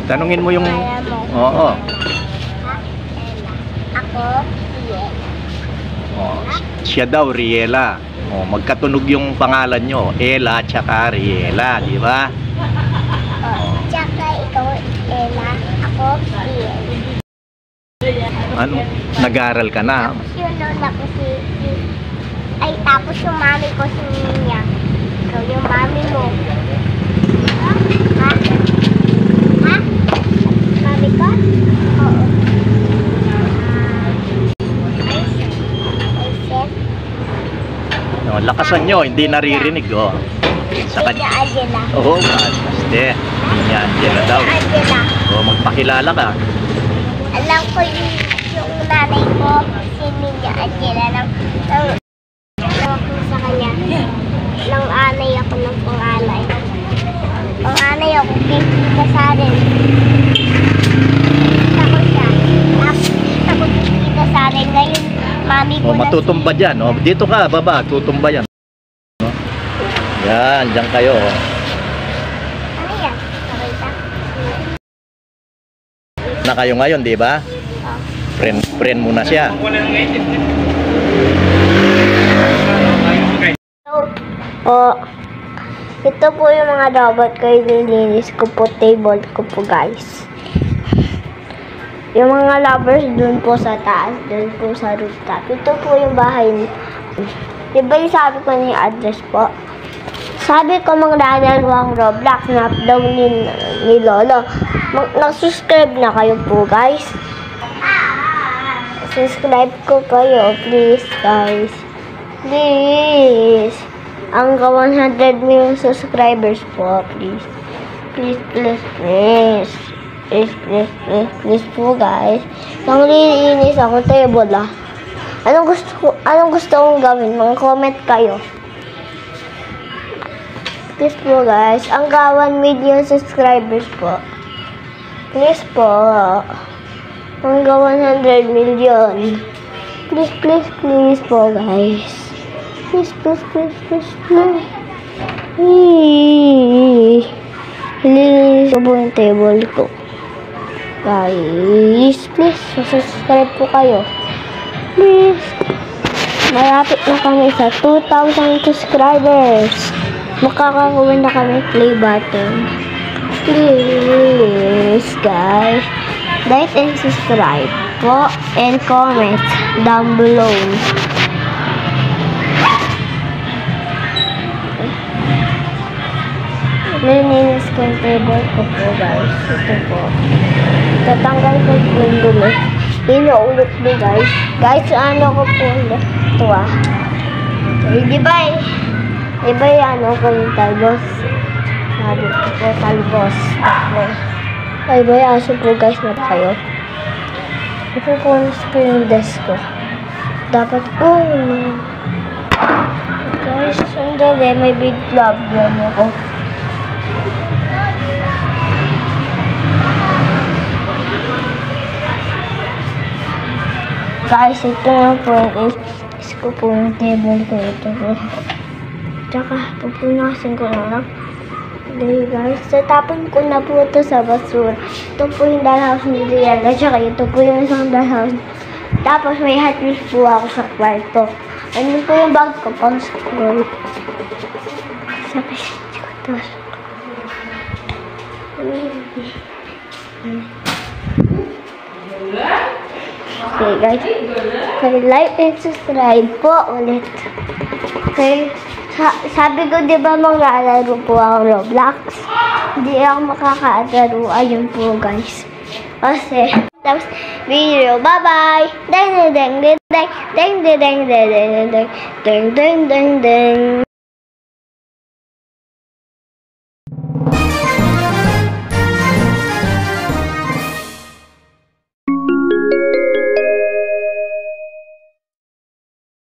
Tanungin mo yung... Oo. Ako, Riel. Oh, siya daw, Riela. Oh, magkatunog yung pangalan nyo. Ella tsaka Riela, di ba? Tsaka ikaw, Ella. Ako, Riel. Ano? Nag-aaral ka na? Tapos yung lola ko ay, tapos yung mami ko si Ninya. Ikaw yung mami mo. Ha? Ha? Mami ko? Oo. No, lakasan nyo, hindi naririnig. Oh. Sa Ninya Angela. Oo, kaste. Ninya Angela daw. Angela. Oh, magpakilala ka. Alam ko yung nanay ko, si Ninya Angela. Nang ako sa kanya. Nang anay ako ng panganay. Panganay ako, Kita Saren. Kita ko siya. Kita ko Kita Saren. Ngayon, mami ko Oh, matutumba dyan. Oh, dito ka, baba. Tutumba yan. Oh. Yan, dyan kayo. Oh. Ano yan? Nakita? Na kayo ngayon, di ba? Friend muna siya. Ito po yung mga robot ko, nilinis ko po, table ko po guys. Yung mga lovers dun po sa taas, dun po sa rooftop. Ito po yung bahay. Diba yung sabi ko na yung address po? Sabi ko maglalaro ang Roblox na daw ni Lolo. Nag-subscribe na kayo po guys. Subscribe ko kayo, please guys. Please. Ang 100 million subscribers po, please. Please, please, please. Please, please, please, please po guys. Nang lilinis ako, table ah. Anong gusto kong gawin? Mag-comment kayo. Please po guys. Ang 1 million subscribers po. Please po. Ang 100 million. Please, please, please po guys. Please, please, please, please, please. Lilinis ko po yung table ko. Guys, please, subscribe po kayo. Please. Malapit na kami sa 2,000 subscribers. Makakawin na kami play button. Please, guys. Like and subscribe po and comment down below. Lininis ko yung table ko po guys. Ito po. Tatanggal ko po yung dumi. Inuulit po guys. Guys, ano ko po ito ah. Okay, diba ano ko yung talbos. Sabi ko po talbos. Ay ba yung aso po guys na kayo. Ipupunas ko yung desk ko. Dapat po guys, sandali may big problem ako. Guys, ito na po is ko po yung table ko. Ito po. Tsaka, pupunasin ko na lang. Okay guys, tatapon ko na po ito sa basura. Ito po yung dollhouse ni Rihanna. Tsaka ito po yung isang dollhouse. Tapos may Hot Wheels po ako sa kwarto. Ano po yung bag ko pang scroll. Sabi siya, tapos. Okay guys, like and subscribe po ulit. Okay, sabi ko diba maglalaro po ako Roblox. Hindi ako makakaadaro. Ayun po guys. Kasi, tapos video. Bye bye! Ding ding ding ding ding ding ding ding ding ding ding ding ding ding.